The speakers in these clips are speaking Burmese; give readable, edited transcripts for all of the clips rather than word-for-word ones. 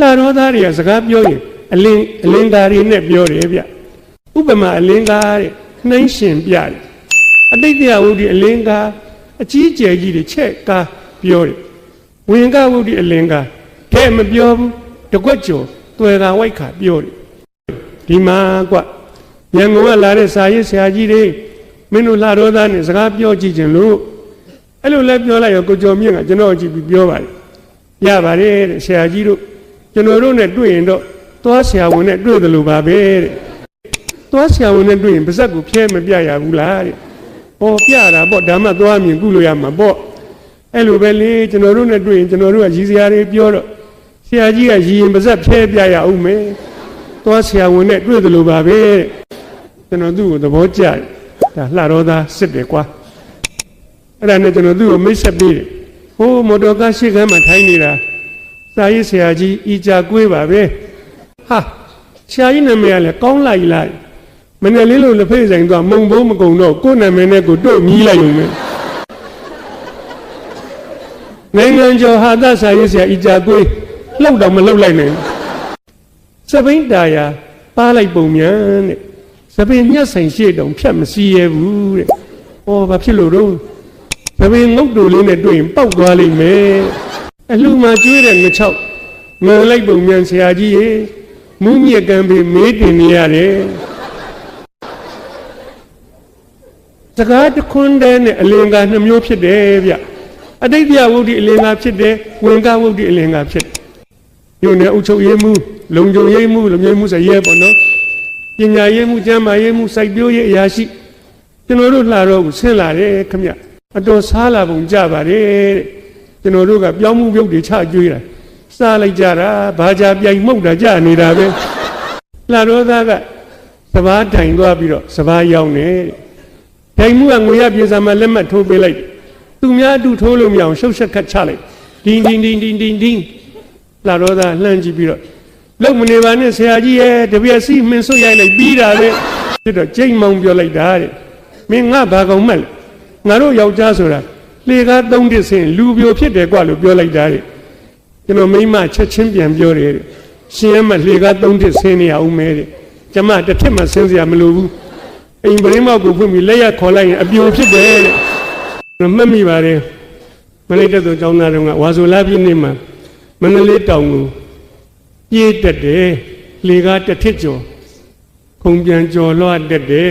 လာတော်သားတွေကစကားပြောရင်အလင်းကားတွေနဲ့ပြောတယ်ဗျဥပမာအလင်းကားတဲ့နှိုင်းရှင်ပြတယ်အတိတ်တရားဝုဒ္ဓအလင်းကားအကြီးကျယ်ကြီးတွေချက်ကားပြောတယ်ဝင်ကားဝုဒ္ဓအလင်းကားထဲမပြောဘူးတကွက်ကျော်သွယ်ကာဝိုက်ခါပြောတယ်ဒီမှာကွရန်ကုန်ကလာတဲ့စာရေးဆရာကြီးတွေမင်းတို့လာတော်သားနဲ့စကားပြောကြည့်ခြင်းလို့အဲ့လိုလဲပြောလိုက်ရောကိုကျော်မြင့်ကကျွန်တော်ကြည့်ပြီးပြောပါတယ်ရပါတယ်တဲ့ဆရာကြီးတို့ကျွန်တော်တို့နဲ့တွေ့ရင်တော့သွားဆရာဝန်နဲ့တွေ့တယ်လို့ပါပဲတဲ့သွားဆရာဝန်နဲ့တွေ့ရင်ပါဇက်ကိုဖျဲမပြရဘူးလားတဲ့ဟောပြတာပေါ့ဒါမှသွားမြင်ကုလို့ရမှာပေါ့အဲ့လိုပဲလေကျွန်တော်တို့နဲ့တွေ့ရင်ကျွန်တော်တို့ကရည်စရာတွေပြောတော့ဆရာကြီးကရည်ရင်ပါဇက်ဖျဲပြရအောင်မယ်သွားဆရာဝန်နဲ့တွေ့တယ်လို့ပါပဲကျွန်တော်သူ့ကိုသဘောကျတယ်ဒါလှတော်သားစစ်တယ်ကွာအဲ့ဒါနဲ့ကျွန်တော်သူ့ကိုမိတ်ဆက်ပေးတယ်ဟိုးမော်တော်ကားရှိခန်းမှာထိုင်းနေတာစာရေးဆရာကြီးဤကြကွေးပါပဲဟာဆရာကြီးနာမည်ကလည်းကောင်းလိုက်မနေ့လေးလို့လက်ဖေးဆိုင်သွားမုံဘိုးမကုံတော့ကိုယ်နာမည်နဲ့ကိုတို့မြည်လိုက်ုံပဲနိုင်ငံကျော်ဟာသစာရေးဆရာဤကြကွေးလှုပ်တော့မလှုပ်လိုက်နိုင်စပိန်တာယာပါလိုက်ပုံမြန်တဲ့စပိန်ညက်ဆိုင်ရှိတုံဖြတ်မစီးရဘူးတဲ့ဩဘာဖြစ်လို့တော့စပိန်ငုတ်တူလေးနဲ့တွေ့ရင်ပောက်သွားလိမ့်မယ်အလှမှာကျွေးတဲ့ငချောက်ငန်လိုက်ပုံမြန်ဆရာကြီးရေမူးမြက်ကံပြီးမေးတင်နေရတယ်စကားတခွန်းတည်းနဲ့အလင်္ကာနှမျိုးဖြစ်တယ်ဗျအတိတ်ပြဝုဒ္ဓအလင်္ကာဖြစ်တယ်ဝင်ကဝုဒ္ဓအလင်္ကာဖြစ်တယ်ညို့နဲ့အုပ်ချုပ်ရေးမှုလုံခြုံရေးမှုလုံခြုံမှုဆိုရဲပေါ့နော်ပညာရေးမှုကျမ်းမာရေးမှုစိုက်ပျိုးရေးအရာရှိကျွန်တော်တို့လှတော့ကိုဆင်းလာတယ်ခမရအတော်စားလာပုံကြပါတယ်တဲ့ကျွန်တော်တို့ကပြောင်းမှုပြုတ်တွေချကျွေးတာစားလိုက်ကြတာဘာကြပြိုင်မှုတ်တာကြနေတာပဲလှတော်သားကစဘာတိုင်သွားပြီးတော့စဘာရောက်နေတိုင်မှုကငွေရပြေစာမှာလက်မှတ်ထိုးပေးလိုက်သူများအတူထိုးလို့မရအောင်ရှုပ်ရှက်ခတ်ချလိုက်ဒင်းလှတော်သားလှမ်းကြည့်ပြီးတော့လုံမနေပါနဲ့ဆရာကြီးရဲ့တပြက်စီမင်းဆွတ်ရိုက်လိုက်ပြီးတာပဲဖြစ်တော့ကျိတ်မောင်ပြောလိုက်တာတဲ့မင်းငါဘာကောင်မှတ်လဲငါတို့ယောက်ျားဆိုတာလေကားသုံးတစ်ဆင်းလူပြိုဖြစ်တယ်ကွလို့ပြောလိုက်တာတဲ့ကျွန်တော်မိမချက်ချင်းပြန်ပြောတယ်တဲ့ရှင်ရမလေကားသုံးတစ်ဆင်းနေအောင်မဲတဲ့ကျမတစ်ထစ်မှဆင်းစရာမလိုဘူးအိမ်ပရင်းမောက်ကိုဖွင့်ပြီးလက်ရခေါ်လိုက်ရင်အပြိုဖြစ်တယ်တဲ့ကျွန်တော်မှတ်မိပါတယ်မလေးတက်သူကျောင်းသားတော်ကဝါဆိုလာပြည့်နေ့မှာမန္တလေးတောင်ကိုပြေးတက်တယ်လေကားတစ်ထစ်ကျော်ခုံပြန်ကျော်လွှတ်တက်တယ်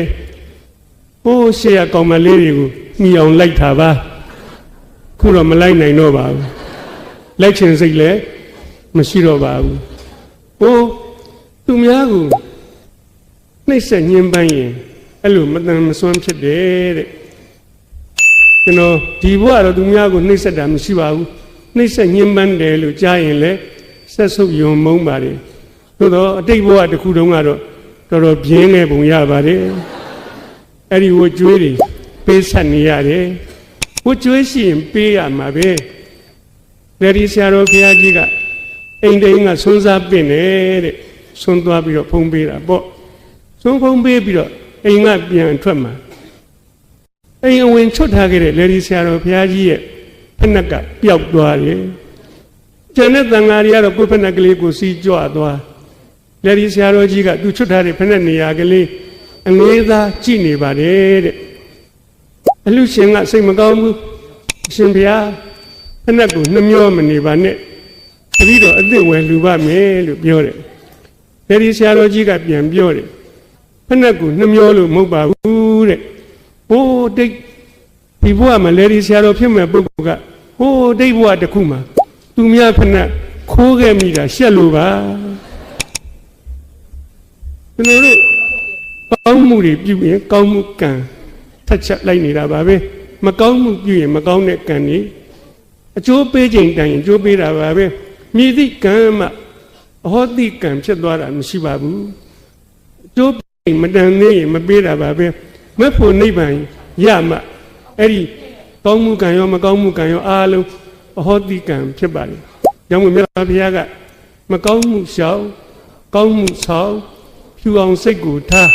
ဟိုးရှေ့ကကောင်မလေးတွေကိုမှီအောင်လိုက်တာပါခုတော့မလိုက်နိုင်တော့ပါဘူးလိုက်ချင်စိတ်လည်းမရှိတော့ပါဘူးဟိုးသူများကိုနှိမ့်ဆက်ညှဉ်းပန်းရင်အဲ့လိုမတန်မစွမ်းဖြစ်တယ်တဲ့ကျွန်တော်ဒီဘဝတော့သူများကိုနှိမ့်ဆက်တာမရှိပါဘူးနှိမ့်ဆက်ညှဉ်းပန်းတယ်လို့ကြားရင်လည်းဆက်ဆုပ်ယုံမုန်းပါတယ်သို့တော့အတိတ်ဘဝတစ်ခုတုန်းကတော့တော်တော်ပြင်းနေပုံရပါတယ်အဲ့ဒီဝကျွေးတွေပေးဆက်နေရတယ်ဝကျွေးရှိရင်ပေးရမှာပဲလေဒီဆရာတော်ဘုရားကြီးကအိမ်တိုင်းကဆွန်းစားပင့်နေတဲ့ဆွန်းသွားပြီးတော့ဖုံးပေးတာပေါ့ဆွန်းဖုံးပေးပြီးတော့အိမ်ကပြန်ထွက်မှာအိမ်အဝင်ချွတ်ထားခဲ့တဲ့လေဒီဆရာတော်ဘုရားကြီးရဲ့ဖက်နှက်ကပျောက်သွားတယ်ကျန်တဲ့သံဃာတွေကတော့ကိုယ်ဖက်နှက်ကလေးကိုစီးကြွသွားလေဒီဆရာတော်ကြီးကသူချွတ်ထားတဲ့ဖက်နှက်နေရာကလေးအငေးသားကြည့်နေပါတယ်တဲ့အလှရှင်ကစိတ်မကောင်းဘူးအရှင်ဘုရားဖက်နှက်ကိုနှမျောမနေပါနဲ့တပည့်တော်အသစ်ဝယ်လူပါမယ်လို့ပြောတယ်လေဒီဆရာတော်ကြီးကပြန်ပြောတယ်ဖက်နှက်ကိုနှမျောလို့မဟုတ်ပါဘူးတဲ့ဟိုးတိတ်ဒီဘဝမှာလေဒီဆရာတော်ဖြစ်မဲ့ပုဂ္ဂိုလ်ကဟိုးတိတ်ဘဝတစ်ခုမှာသူများဖက်နှက်ခိုးခဲ့မိတာရှက်လို့ပါကျွန်တော်တို့ကောင်းမှုတွေပြုရင်ကောင်းမှုကံထက်ချက်လိုက်နေတာပါပဲမကောင်းမှုပြုရင်မကောင်းတဲ့ကံတွေအကျိုးပေးခြင်းတိုင်အကျိုးပေးတာပါပဲမြည်သည့်ကံမှအဟောတိကံဖြစ်သွားတာမရှိပါဘူးအကျိုးပေးမတန်သေးရင်မပေးတာပါပဲမဖို့နိဗ္ဗာန်ရမှအဲ့ဒီကောင်းမှုကံရောမကောင်းမှုကံရောအားလုံးအဟောတိကံဖြစ်ပါလေကြောင့်မြတ်စွာဘုရားကမကောင်းမှုရှောင်ကောင်းမှုဆောင်ဖြူအောင်စိတ်ကိုထား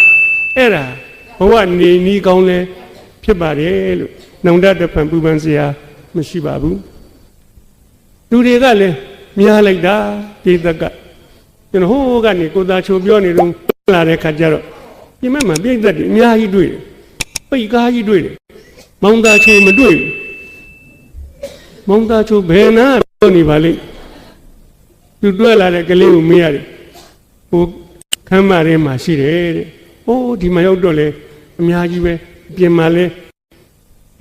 အဲ့ဒါဘဝနေနီးကောင်းလဲဖြစ်ပါတယ်လို့နှုံတတဖန်ပူပန်စရာမရှိပါဘူးလူတွေကလည်း များလိုက်တာဒီသက်ကကျွန်တော်ဟိုးကနေကိုသားချိုပြောနေတော့လာတဲ့ခါကျတော့ပြင်မဲ့မှာပြိသက်တွေအများကြီးတွေ့တယ်ပိတ်ကားကြီးတွေ့တယ်မောင်သားချိုမတွေ့ဘူးမောင်သားချိုဘယ်နာပြောနေပါလိမ့်သူတွေ့လာတဲ့ကလေးကိုမေးရတယ်ဟိုခမ်းမထဲမှာရှိတယ်တဲ့ဟိုးဒီမှာရောက်တော့လေအများကြီးပဲပြင်မှာလဲ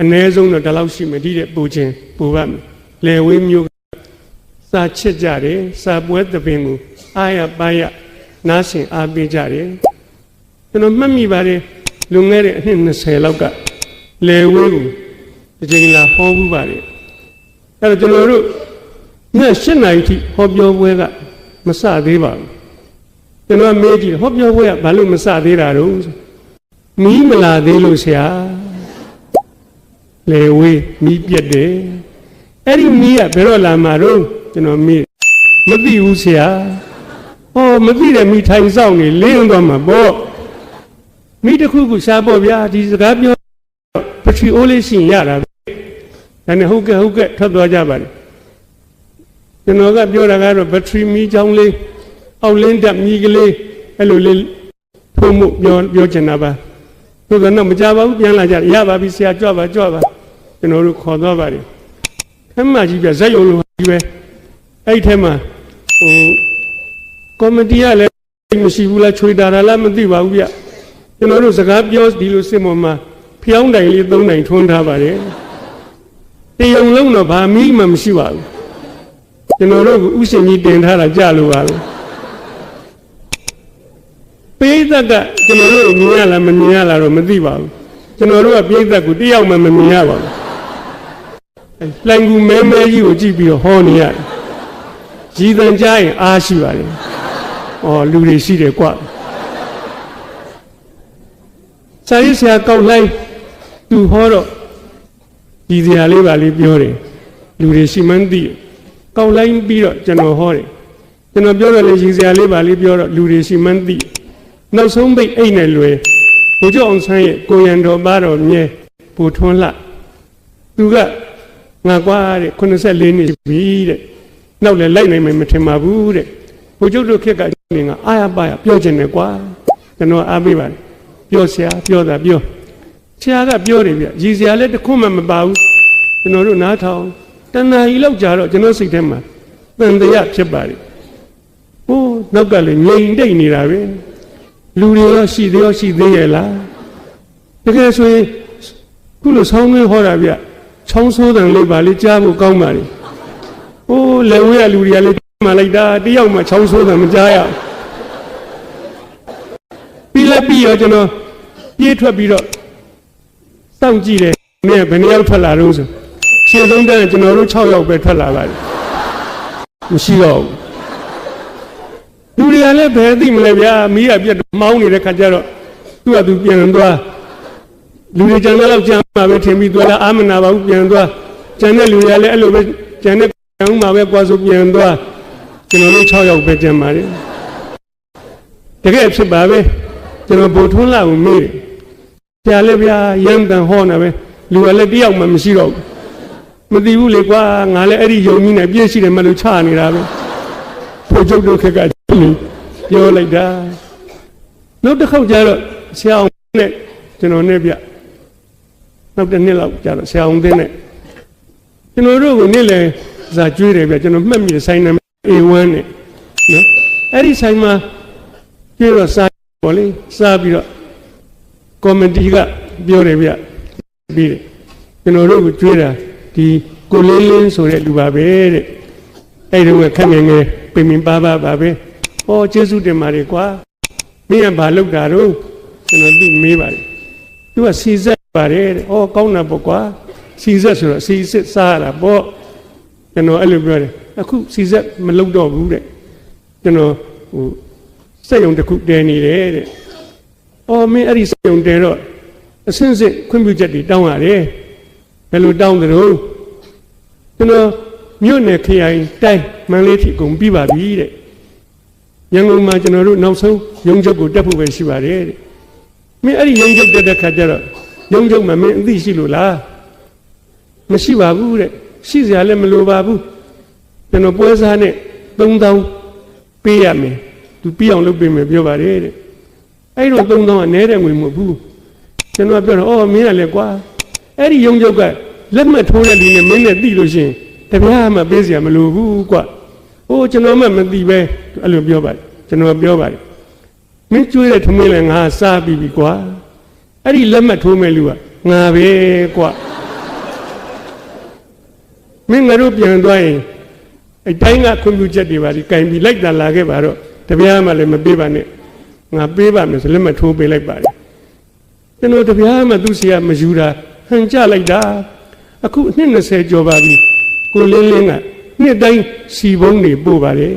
အ ਨੇ ဆုံးတော့ဒီလောက်ရှိမယ်ဒီတဲ့ပူခြင်းပူပါမယ်လေဝေးမျိုးစာချစ်ကြတယ်စာပွဲသပင်ကိုအားရပါရနားဆင်အားပေးကြတယ်ကျွန်တော်မှတ်မိပါတယ်လွန်ခဲ့တဲ့အနှစ်20လောက်ကလေဝေးကိုဒီချိန်လာဟောဘူးပါတယ်အဲ့တော့ကျွန်တော်တို့ည7 နာရီထိဟောပြောပွဲကမစသေးပါဘူးကျွန်တော်မေးကြည့်ဟောပြောပွဲကဘာလို့မစသေးတာတော့မီးမလာသေးလို့ဆရာလေဝေးမီးပြတ်တယ်အဲ့ဒီမီးကဘယ်တော့လာမှာတော့ကျွန်တော်မေးမသိဘူးဆရာဟောမသိတဲ့မီးထိုင်ဆောင်နေလင်းသွားမှာပေါ့မိတစ်ခုခုရှားပေါ့ဗျာဒီစကားပြောပထရီအိုးလေးရှင်ရတာဒါနဲ့ဟုတ်ကဲ့ထွက်သွားကြပါလေကျွန်တော်ကပြောတာကတော့ဘက်ထရီမီးချောင်းလေးအောက်လင်းတက်မီးကလေးအဲ့လိုလေးထုံမှုပြောချင်တာပါသူကတော့မကြပါဘူးပြန်လာကြရပါပြီဆရာကြွပါကျွန်တော်တို့ခေါ်သွားပါတယ်ခမကြီးပြဇက်ရုံလိုကြီးပဲအဲ့ထဲမှာဟိုကော်မတီကလည်းမရှိဘူးလားချွေတာလားမသိပါဘူးဗျကျွန်တော်တို့စကားပြောဒီလိုစစ်မော်မှာဖျောင်းတိုင်လေး3တိုင်ထွန်းထားပါတယ်တရုံလုံးတော့ဘာမီးမှမရှိပါဘူးကျွန်တော်တို့ကဥရှင်ကြီးတင်ထားတာကြလို့ပါလို့ပိဿကကျွန်တော်တို့မြင်ရလားမမြင်ရလားတော့မသိပါဘူးကျွန်တော်တို့ကပိဿကကိုတယောက်မှမမြင်ရပါဘူးလှိုင်ကူမဲကြီးကိုကြည့်ပြီးတော့ဟောနေရတယ်ရည်တန်ကြရင်အားရှိပါလေဩလူတွေရှိတယ်ကွာဆရာကောက်လိုက်သူဟောတော့ဒီစရာလေးပါလေးပြောတယ်လူတွေရှိမှန်းသိတယ်ကောက်လိုက်ပြီးတော့ကျွန်တော်ဟောတယ်ကျွန်တော်ပြောတော့လေဒီစရာလေးပါလေးပြောတော့လူတွေရှိမှန်းသိနောက်ဆုံးပိတ်အိတ်နဲ့လွယ်ဘုရားအောင်ဆန်းရဲ့ကိုရံတော်ပါတော်မြဲပူထွန်းလှသူကငါကွာတဲ့84နှစ်ပြီတဲ့နောက်လည်းလိုက်နိုင်မယ်မထင်ပါဘူးတဲ့ဘုရားတို့ခက်ကငါအားရပါရပြောချင်တယ်ကွာကျွန်တော်အားပေးပါတယ်ပြောဆရာပြောတာပြောဆရာကပြောတယ်ဗျရည်စရာလည်းတစ်ခုမှမပါဘူးကျွန်တော်တို့နားထောင်တဏှာကြီးလောက်ကြာတော့ကျွန်တော်စိတ်ထဲမှာတန်တရားဖြစ်ပါတယ်ဟိုးနောက်ကလည်းငြိမ်တိတ်နေတာပဲလူတွေရောရှိသေးရဲ့လားတကယ်ဆိုရင်ခုလိုဆောင်းငင်းဟောတာဗျချောင်းဆိုးတယ်လို့ပါလေကြားဖို့ကောင်းပါလေဟိုးလက်ဝဲရလူတွေကလည်းမှလိုက်တာတယောက်မှချောင်းဆိုးတယ်မကြားရပြီးရောကျွန်တော်ပြေးထွက်ပြီးတော့စောင့်ကြည့်တယ်မင်းဘယ်နှယောက်ထွက်လာတော့ဆိုခြေဆုံးတဲ့ကျွန်တော်တို့6ယောက်ပဲထွက်လာပါတယ်မရှိတော့ဘူးလူတွေကလည်းဘယ်သိမလဲဗျာမီးရပြတ်မောင်းနေတဲ့ခါကျတော့သူ့အတူပြန်သွားလူတွေကျန်တော့ကျန်မှာပဲထင်ပြီးသွားတာအာမနာပါဘူးပြန်သွားကျန်တဲ့လူတွေကလည်းအဲ့လိုပဲကျန်တဲ့ပြန်မှာပဲကွာဆိုပြန်သွားကျွန်တော်တို့6ယောက်ပဲကျန်ပါတယ်တကယ်ဖြစ်ပါပဲကျွန်တော်ဗိုလ်ထွန်းလာကိုမေးတယ်ဆရာလည်းဗျာရမ်းတန်ဟောနေပဲလူကလည်းတယောက်မှမရှိတော့ဘူးမသိဘူးလေကွာငါလည်းအဲ့ဒီယုံကြီးနဲ့ပြည့်ရှိတယ်မလို့ချနေတာပဲဘုချုပ်တို့ခက်ကပြောလိုက်တာနောက်တစ်ခေါက်ကျတော့ဆရာအောင်နဲ့ကျွန်တော်နဲ့ဗျနောက်တစ်နှစ်လောက်ကျတော့ဆရာအောင်သိနဲ့ကျွန်တော်တို့ကနေ့လေဇာကျွေးတယ်ဗျကျွန်တော်မှတ်မိတယ်ဆိုင်နာ A1 နဲ့နော်အဲ့ဒီဆိုင်မှာပြေတော့စားပေါ်လေစားပြီးတော့ကော်မတီကပြောတယ်ဗျပြီးတယ်ကျွန်တော်တို့ကိုကြွေးတာဒီကိုလေးလင်းဆိုတဲ့လူပါပဲတဲ့အဲ့ဒီကခက်ငယ်ငယ်ပင်ပင်ပါပါပဲဟောကျေးဇူးတင်ပါတယ်ကွာမင်းကဘာလုပ်တာတော့ကျွန်တော်သူ့မေးပါတယ်သူကစီစက်ပါတယ်တဲ့ဟောကောင်းတာပေါ့ကွာစီစက်ဆိုတော့စီစစ်စားရတာပေါ့ကျွန်တော်အဲ့လိုပြောတယ်အခုစီစက်မလုပ်တော့ဘူးတဲ့ကျွန်တော်ဟိုစက်ရုံတစ်ခုတည်နေတယ်တဲ့။အော်မင်းအဲ့ဒီစက်ရုံတည်တော့အစင်းစစ်ခွင့်ပြုချက်တွေတောင်းရတယ်။ဘယ်လိုတောင်းသလဲ။ကျွန်တော်မြို့နယ်ခရိုင်တိုင်းမန္တလေးထိကုန်ပြီးပါပြီတဲ့။ရန်ကုန်မှာကျွန်တော်တို့နောက်ဆုံးရုံးချုပ်ကိုတက်ဖို့ပဲရှိပါတယ်တဲ့။မင်းအဲ့ဒီရုံးချုပ်တက်တဲ့ခါကျတော့ရုံးချုပ်မှာမင်းအသိရှိလို့လား။မရှိပါဘူးတဲ့။ရှိစရာလည်းမလိုပါဘူး။ ကျွန်တော်ပွဲစားနဲ့3000ပေးရမယ်သူပြီးအောင်လုပ်ပေးမယ်ပြောပါတယ်တဲ့အဲ့တော့3000ကနဲတဲ့ငွေမဟုတ်ဘူးကျွန်တော်ပြောတော့အော်မင်းကလည်းကွာအဲ့ဒီရုံးချုပ်ကလက်မှတ်ထိုးတဲ့လူနဲ့မင်းနဲ့တိလို့ရှိရင်တပြားမှပေးစရာမလိုဘူးကွာအိုးကျွန်တော်မှမသိပဲအဲ့လိုပြောပါတယ်ကျွန်တော်ပြောပါတယ်မင်းကျွေးတဲ့ထမင်းလည်းငါစားပြီးပြီကွာအဲ့ဒီလက်မှတ်ထိုးမဲ့လူကငါပဲကွာမင်းငါတို့ပြန်သွားရင်အတိုင်းကခွင့်ပြုချက်တွေပါဒီကင်ပြီးလိုက်တာလာခဲ့ပါတော့တပြားမှလည်းမပေးပါနဲ့ငါပေးပါမယ်ဆိုလက်မှတ်ထိုးပေးလိုက်ပါတယ်ကျွန်တော်တပြားမှသူ့ဆီကမယူတာဟန်ကြလိုက်တာအခုနှစ်20ကျော်ပါပြီကိုလင်းလင်းကနှစ်တိုင်းစီပုံးနေပို့ပါတယ်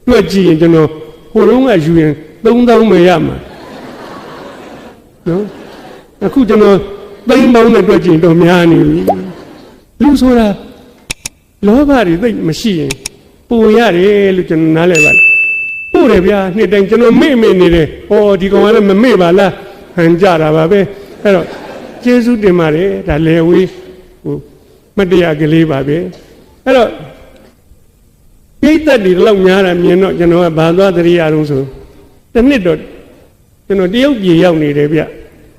တွက်ကြည့်ရင်ကျွန်တော်ဟိုတုန်းကယူရင်3000မရမှာနော်အခုကျွန်တော်သိန်းပေါင်းနဲ့တွက်ကြည့်တော့များနေပြီလူဆိုတာလောဘတွေသိမရှိရင်ပိုရတယ်လို့ကျွန်တော်နားလည်ပါတယ်ပို့တယ်ဗျာနှစ်တိုင်းကျွန်တော်မေ့နေတယ်ဟောဒီကောင်ကလည်းမမေ့ပါလားဟန်ကြတာပါပဲအဲ့တော့ကျေးဇူးတင်ပါတယ်ဒါလေဝေးဟိုမတရားကလေးပါပဲအဲ့တော့ပြိတ္တတွေလောက်များတာမြင်တော့ကျွန်တော်ကဘာသွားတရိယာတော့ဆိုတစ်နှစ်တော့ကျွန်တော်တရုတ်ပြည်ရောက်နေတယ်ဗျ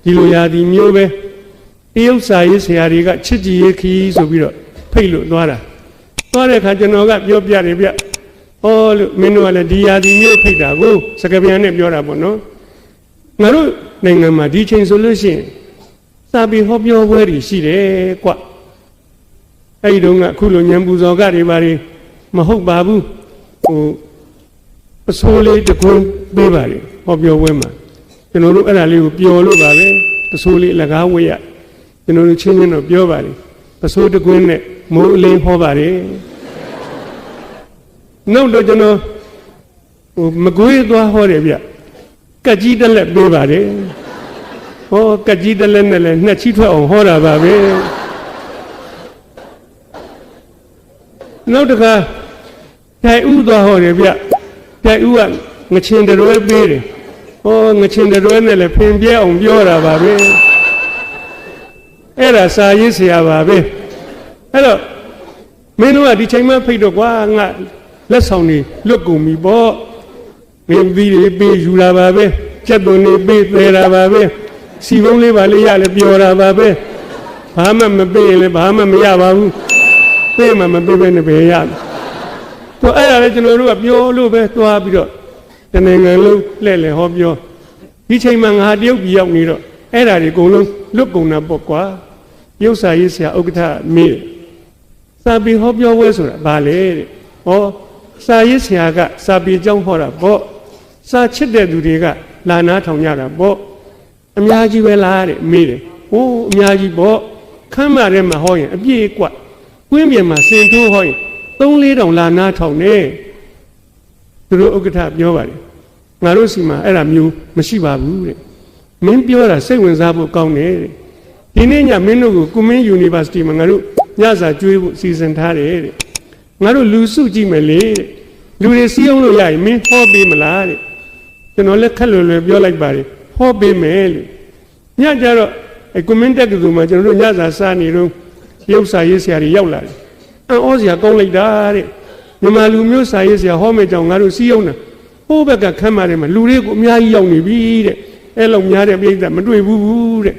ဒီလိုရာဒီမျိုးပဲတရုတ်စာရေးဆရာတွေကချစ်ကြည်ရေးခီးဆိုပြီးတော့ဖိတ်လို့သွားတဲ့အခါကျွန်တော်ကပြောပြတယ်ဗျဟောလို့မင်းတို့ကလည်းဒီရာဒီမျိုးဖိတ်တာကိုစကားပြန်နဲ့ပြောတာပေါ့နော်ငါတို့နိုင်ငံမှာဒီချိန်ဆိုလို့ရှိရင်စာပေဟောပြောပွဲတွေရှိတယ်ကွအဲ့ဒီတော့ကအခုလိုညံပူဇော်ကတွေပါတွေမဟုတ်ပါဘူးဟိုအစိုးလေးတကွန်းပေးပါလေဟောပြောပွဲမှာကျွန်တော်တို့အဲ့ဒါလေးကိုပျော်လို့ပါပဲအစိုးလေးလကားဝေးရကျွန်တော်တို့ချင်းချင်းတော့ပြောပါလေအစိုးတကွန်းနဲ့မိုးအလင်းဟောပါလေနောက်တော့ကျွန်တော်ဟိုမကွေးသွားဟောတယ်ဗျကက်ကြီးတက်လက်ပေးပါတယ်ဟောကက်ကြီးတက်လက်နဲ့လည်းနှစ်ချီထွက်အောင်ဟောတာပါပဲနောက်တစ်ခါတိုင်ဥသွားဟောတယ်ဗျတိုင်ဥကငချင်းတရွဲပေးတယ်ဟောငချင်းတရွဲနဲ့လည်းဖင်ပြဲအောင်ပြောတာပါပဲအဲ့ဒါစာရေးဆရာပါပဲအဲ့တော့မင်းတို့ကဒီချိန်မှဖိတ်တော့ကွာငါလက်ဆောင်နေလွတ်ကုန်ပြီပေါ့မင်းပြီးတွေပေးယူလာပါပဲကျက်သွန်နေပေးသေးတာပါပဲစီပုံးလေးပါလေးရလဲပြောတာပါပဲဘာမှမပေးရင်လည်းဘာမှမရပါဘူးပေးမှမပေးဘဲနဲ့ပဲရတော့အဲ့ဒါလည်းကျွန်တော်တို့ကပြောလို့ပဲသွားပြီးတော့တနိုင်ငံလုံးလှဲ့ဟောပြောဒီချိန်မှာငါတရုတ်ပြည်ရောက်နေတော့အဲ့ဒါတွေအကုန်လုံးလွတ်ကုန်တာပေါ့ကွာရုပ်စာရေးဆရာဥက္ကဋ္ဌမေးစာပေဟောပြောပွဲဆိုတာဘာလဲတဲ့ဟောစာရေးဆရာကစာပေအကြောင်းဟောတာပေါ့စာချစ်တဲ့သူတွေကလာနာထောင်ကြတာပေါ့အများကြီးပဲလားတဲ့မေးတယ်ဟိုးအများကြီးပေါ့ခမ်းမထဲမှာဟောရင်အပြည့်ကွကွင်းပြင်မှာစင်ထိုးဟောရင်3-4တောင်လာနာထောင်နေသူတို့ဥက္ကဋ္ဌပြောပါတယ်ငါတို့စီမှာအဲ့ဒါမျိုးမရှိပါဘူးတဲ့မင်းပြောတာစိတ်ဝင်စားဖို့ကောင်းတယ်တဲ့ဒီနေ့ညမင်းတို့ကိုကွန်မင်း University မှာငါတို့ညစာကျွေးဖို့စီစဉ်ထားတယ်တဲ့ငါတို့လူစုကြည့်မယ်လေတဲ့လူတွေစီးအောင်လို့ရရင်မင်းဟောပေးမလားတဲ့ကျွန်တော်လည်းခက်လွယ်လွယ်ပြောလိုက်ပါတယ်ဟောပေးမယ်လို့ညကြတော့ကွန်မင်းတက်ကတူမှာကျွန်တော်တို့ညစာစားနေတော့ရုပ်စာရေးဆရာတွေရောက်လာတယ်အံ့ဩစရာကောင်းလိုက်တာတဲ့မြန်မာလူမျိုးစာရေးဆရာဟောမယ်ကြောင့်ငါတို့စီးအောင်တာဟိုးဘက်ကခမ်းပါတယ်မှာလူတွေကိုအများကြီးရောက်နေပြီတဲ့အဲ့လောက်များတဲ့ပြိဿမတွေ့ဘူးတဲ့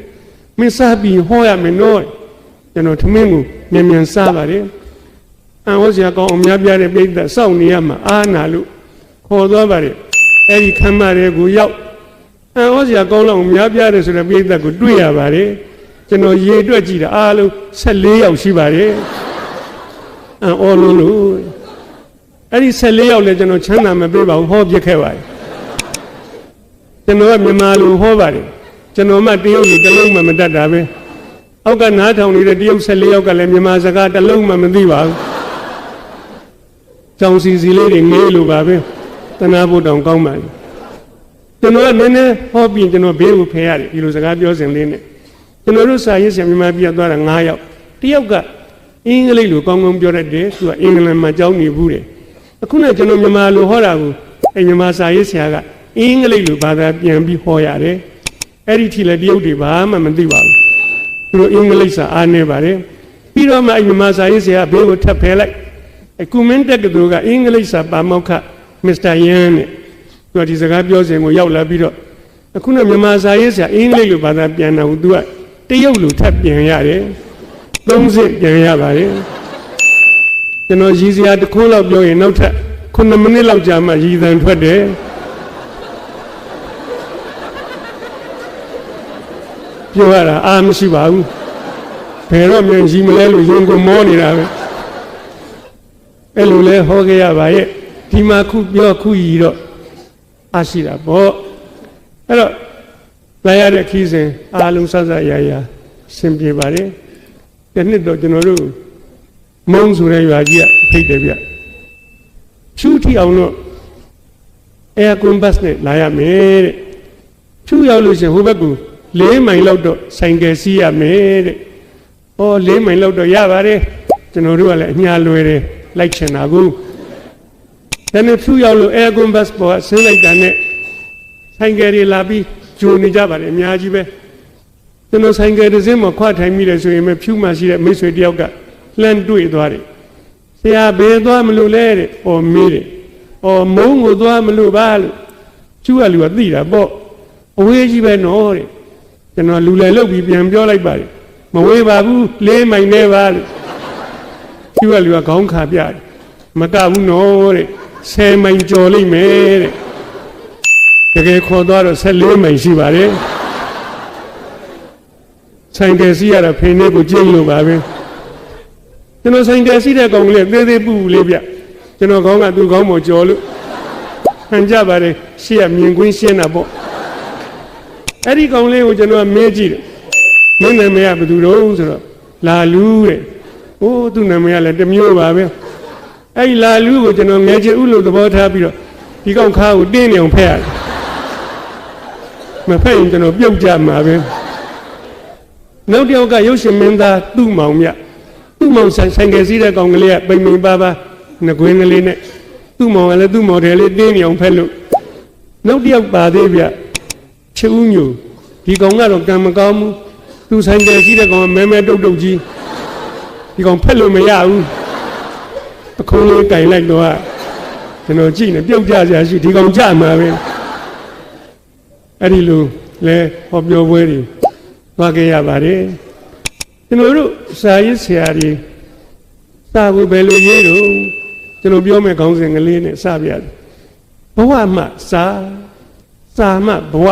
မင်းစားပြီးဟောရမယ်နော်ကျွန်တော်ထမင်းကိုမြန်စားပါတယ်အံ့ဩစရာကောင်းအများပြားတဲ့ပြိဿစောင့်နေရမှာအာနာလို့ခေါ်သွားပါတယ်အဲ့ဒီခမ်းပါတယ်ကိုရောက်အံ့ဩစရာကောင်းလောက်အများပြားတယ်ဆိုတဲ့ပြိဿကိုတွေ့ရပါတယ်ကျွန်တော်ရေတွက်ကြည့်တာအားလုံး14ယောက်ရှိပါတယ်အံ့ဩလို့အဲ့ဒီ14ယောက်လည်းကျွန်တော်ချမ်းသာမပေးပါဘူးဟောပြခဲ့ပါတယ်ကျွန်တော်ကမြန်မာလူဟောပါတယ်ကျွန်တော်မှတရုတ်လူတစ်လုံးမှမတတ်တာပဲအောက်ကနားထောင်နေတဲ့တရုတ်14ယောက်ကလည်းမြန်မာစကားတစ်လုံးမှမသိပါဘူးကြောင်စီစီလေးတွေငေးလို့ပါပဲတနာဖို့တောင်ကောင်းပါလေကျွန်တော်ကနည်းနည်းဟောပြီးကျွန်တော်ဘေးကိုဖယ်ရတယ်ဒီလိုစကားပြောစဉ်လေးနဲ့ကျွန်တော်တို့စာရေးဆရာမြန်မာပြည်သွားတာ9ယောက်တယောက်ကအင်္ဂလိပ်လိုကောင်းကောင်းပြောတတ်တယ်သူကအင်္ဂလန်မှာကျောင်းနေဘူးတယ်အခုနဲ့ကျွန်တော်မြန်မာလိုဟောတာကိုမြန်မာစာရေးဆရာကအင်္ဂလိပ်လိုဘာသာပြန်ပြီးဟောရတယ်အဲ့ဒီထိလည်းတရုတ်တွေဘာမှမသိပါဘူးသူတို့အင်္ဂလိပ်စာအားနေပါတယ်ပြီးတော့မှမြန်မာစာရေးဆရာဘေးကိုထပ်ဖယ်လိုက် ကူမင်းတက်ကတူကအင်္ဂလိပ်စာပါမောက္ခမစ္စတာယန်နဲ့သူကဒီစကားပြောစဉ်ကိုရောက်လာပြီးတော့အခုနမြန်မာစာရေးဆရာအင်္ဂလိပ်လိုဘာသာပြန်တာကိုသူကတရုတ်လိုထပ်ပြန်ရတယ်3 စစ်ပြန်ရပါတယ်ကျွန်တော်ရည်စရာတစ်ခွန်းလောက်ပြောရင်နောက်ထပ်9 မိနစ်လောက်ကြာမှရည်သံထွက်တယ်ပြောရတာအားမရှိပါဘူးဘယ်တော့မှရည်မလဲလို့ရင်ကိုမောနေတာပဲအဲ့လိုလဲဟောခဲ့ရပါရဲ့ဒီမှာခုပြောခုရည်တော့အားရှိတာပေါ့အဲ့တော့လာရတဲ့ခီးစဉ်အားလုံးစစရရဆင်ပြေပါတယ်ဒီနှစ်တော့ကျွန်တော်တို့မုံဆိုတဲ့ရွာကြီးကဖိတ်တယ်ဗျဖြူထီအောင်လို့အဲကွန်ဘတ်နဲ့လာရမယ်တဲ့ဖြူရောက်လို့ရှင်ဟိုဘက်က4 မိုင်လောက်တော့ဆိုင်ကယ်စီးရမယ်တဲ့ဩ4 မိုင်လောက်တော့ရပါတယ်ကျွန်တော်တို့ကလည်းအညာလွယ်တယ်လိုက်ချင်တာကိုဒါနဲ့ဖြူရောက်လို့အဲကွန်ဘတ်ပေါ်ဆင်းလိုက်တာနဲ့ဆိုင်ကယ်တွေလာပြီးဂျိုနေကြပါတယ်အများကြီးပဲကျွန်တော်ဆိုင်ကယ်တစ်စင်းမှာခွာထိုင်မိတယ်ဆိုရင်ဖြူမှရှိတဲ့မိတ်ဆွေတယောက်ကလှမ်းတွေ့သွားတယ်ဆရာဘယ်သွားမလို့လဲတဲ့ဩမေးတယ်ဩမုံကိုသွားမလို့ပါလို့ဖြူကလူကသိတာပေါ့အဝေးကြီးပဲနော်တဲ့ကျွန်တော်လူလည်လုတ်ပြီးပြန်ပြောလိုက်ပါတယ်မဝေးပါဘူး4 မိုင်နဲ့ပါလို့ဖြူကလူကခေါင်းခါပြတယ်မကဘူးနော်တဲ့10 မိုင်ကျော်လိမ့်မယ်တဲ့တကယ်ခေါ်သွားတော့14 မိုင်ရှိပါတယ်ဆိုင်ကယ်စီးရတာဖေနေကိုကြည့်လို့ပါပဲကျွန်တော်ဆိုင်ကယ်စီးတဲ့ကောင်ကလေးသေးသေးပူလေးဗျကျွန်တော်ခေါင်းကသူ့ခေါင်းပေါ်ကျော်လို့ဟန်ကြပါတယ်ရှေ့ကမြင်ကွင်းရှင်းတာပေါ့အဲ့ဒီကောင်လေးကိုကျွန်တော်မေးကြည့်တယ်မင်းနာမည်ကဘယ်သူတော့ဆိုတော့လာလူတဲ့ဟိုးသူ့နာမည်ကလည်းတစ်မျိုးပါပဲအဲ့ဒီလာလူကိုကျွန်တော်ငယ်ချင်ဥလို့သဘောထားပြီးတော့ဒီကောင်ခါကိုတင်းနေအောင်ဖက်ရတယ်မဖက်ရင်ကျွန်တော်ပြုတ်ကြမှာပဲနောက်တစ်ယောက်ကရုပ်ရှင်မင်းသားသူ့မောင်မြသူ့မောင်ဆိုင်ကယ်စီးတဲ့ကောင်ကလေးကပိန်ပိန်ပါပါငကွင်းကလေးနဲ့သူ့မောင်ကလည်းသူ့မော်ဒယ်လေးတင်းနေအောင်ဖက်လို့နောက်တစ်ယောက်ပါသေးဗျချစ်ဦးညိုဒီကောင်ကတော့ကံမကောင်းဘူးသူဆိုင်ကယ်စီးတဲ့ကောင်ကမဲမဲတုတ်တုတ်ကြီးဒီကောင်ဖက်လို့မရဘူးအခုလေးကင်လိုက်တော့ကျွန်တော်ကြည့်နေပြုတ်ကြစရာရှိဒီကောင်ကြမှာပဲအဲ့ဒီလိုလဲဟောပြောပွဲတွေသွားခဲ့ရပါတယ်ကျွန်တော်တို့စာရေးဆရာတွေစာကိုဘယ်လိုရေးတော့ကျွန်တော်ပြောမယ်ခေါင်းစဉ်ကလေးနဲ့စပြရတယ်ဘဝမှစာမှဘဝ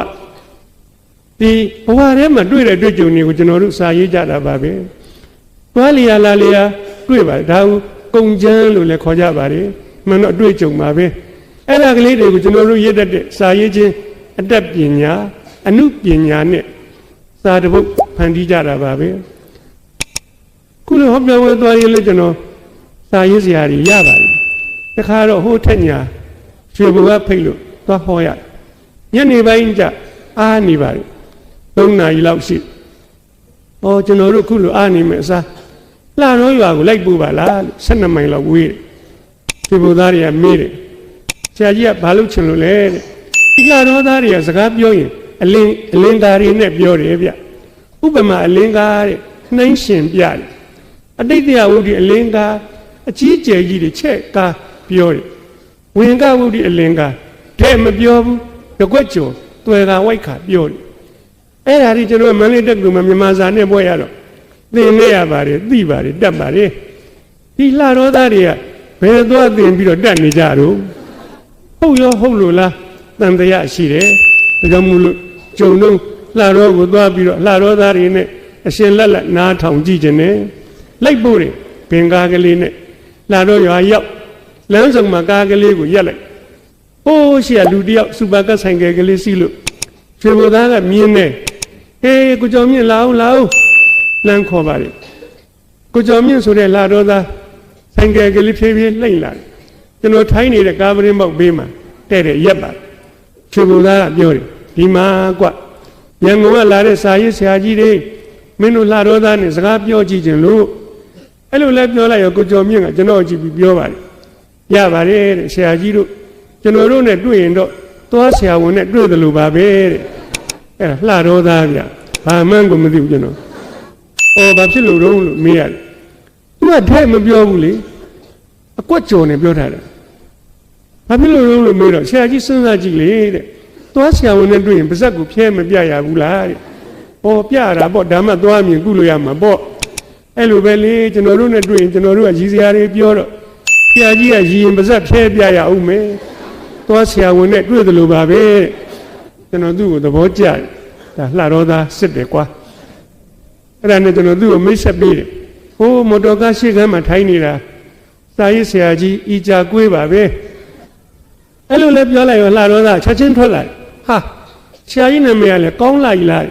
ဒီဘဝထဲမှာတွေ့တဲ့တွေ့ကြုံတွေကိုကျွန်တော်တို့စာရေးကြတာပါပဲသွားလျာလာလျာတွေ့ပါတယ်ဒါကိုကုံချမ်းလို့လည်းခေါ်ကြပါတယ်မှန်တော့တွေ့ကြုံပါပဲအဲ့ဒါကလေးတွေကိုကျွန်တော်တို့ရေးတတ်တဲ့စာရေးခြင်းအတတ်ပညာအနုပညာနဲ့စာတပုတ်ဖန်တီးကြတာပါပဲခုလိုဟောပြောဝဲသွားရေးလို့ကျွန်တော်စာရေးစရာတွေရပါတယ်တခါတော့ဟိုထက်ညာရွှေဘုရားဖိတ်လို့သွားဟောရညနေပိုင်းကျအားနေပါတယ်3 နာရီလောက်ရှိကျွန်တော်တို့ခုလိုအားနေမယ်အစားလှရောရွာကိုလိုက်ပို့ပါလားလို့12 မိုင်လောက်ဝေးတယ်ရွှေဘုရားတွေကမေးတယ်ဆရာကြီးကဘာလို့ချင်လို့လဲတဲ့ဒီလှရောသားတွေကစကားပြောရင်အလင်းကားတွေနဲ့ပြောတယ်ဗျဥပမာအလင်းကားတဲ့နှိမ့်ရှင်ပြတယ်အတိတ်တရားဝုဒ္ဓအလင်းကားအကြီးကျယ်ကြီးတွေချက်ကားပြောတယ်ဝင်ကားဝုဒ္ဓအလင်းကားတဲ့မပြောဘူးတကွက်ကျော်တွယ်ကာဝိုက်ခါပြောတယ်အဲ့ဒါကြီးကျွန်တော်မန္တလေးတက္ကသိုလ်မှာမြန်မာစာနဲ့ပွဲရတော့သင်နေရပါတယ်သိပါတယ်တတ်ပါတယ်ဒီလှရောသားတွေကဘယ်သွားသင်ပြီးတော့တတ်နေကြတော့ဟုတ်ရောဟုတ်လို့လားတန်တရားရှိတယ်ဒါကြောင့်မို့လို့ကျုံတော့လှရောကိုသွားပြီးတော့လှရောသားတွေနဲ့အရှင်လက်လက်နားထောင်ကြည့်ခြင်းနဲ့လိုက်ပို့တယ်ဘင်္ဂါကလေးနဲ့လှရောရွာရောက်လမ်းဆောင်မှာကားကလေးကိုရက်လိုက်ဟိုးရှိရလူတယောက်စူပါကတ်ဆိုင်ကယ်ကလေးစီးလို့ရွှေဘုရားကမြင်းနေဟေးကိုကျော်မြင့်လာအောင်လမ်းခေါ်ပါလေကိုကျော်မြင့်ဆိုတဲ့လှရောသားဆိုင်ကယ်ကလေးဖြည်းဖြည်းလှိမ့်လာတယ်ကျွန်တော်ထိုင်းနေတဲ့ကားပရင်းပေါက်ဘေးမှာတဲ့တဲ့ရက်ပါရွှေဘုရားကပြောတယ်ဒီမှာကွရန်ကုန်ကလာတဲ့စာရေးဆရာကြီးတွေမင်းတို့လှရောသားနဲ့စကားပြောကြည့်ခြင်းလို့အဲ့လိုလဲပြောလိုက်ရောကိုကျော်မြင့်ကကျွန်တော်ကြည့်ပြီးပြောပါတယ်ရပါတယ်တဲ့ဆရာကြီးတို့ကျွန်တော်တို့နဲ့တွေ့ရင်တော့သွားဆရာဝန်နဲ့တွေ့တယ်လို့ပါပဲတဲ့အဲ့ဒါလှရောသားဗျဘာမှန်းကိုမသိဘူးကျွန်တော်ဘာဖြစ်လို့တော့လို့မေးရတယ်သူကထဲမပြောဘူးလေ အကွက်ကြော်နေပြောထားတယ်ဘာဖြစ်လို့မေးတော့ဆရာကြီးစဉ်းစားကြည့်လေတဲ့သွားဆရာဝန်နဲ့တွေ့ရင်ပါဇက်ကိုဖျဲမပြရဘူးလားတဲ့ဟောပြတာပေါ့ဒါမှသွားမြင်ကုလို့ရမှာပေါ့အဲ့လိုပဲလေကျွန်တော်တို့နဲ့တွေ့ရင်ကျွန်တော်တို့ကရည်စရာတွေပြောတော့ဆရာကြီးကရည်ရင်ပါဇက်ဖျဲပြရအောင်မယ်သွားဆရာဝန်နဲ့တွေ့တယ်လို့ပါပဲကျွန်တော်သူ့ကိုသဘောကျတယ်ဒါလှတော်သားစစ်တယ်ကွာအဲ့ဒါနဲ့ကျွန်တော်သူ့ကိုမိတ်ဆက်ပြီးတယ်ဟိုးမော်တော်ကားရှေ့ကမ်းမှာထိုင်းနေတာစာရေးဆရာကြီးဤကြကွေးပါပဲအဲ့လိုလဲပြောလိုက်ရောလှတော်သားချက်ချင်းထွက်လာဟာဆရာကြီးနာမည်ကလည်းကောင်းလိုက်လား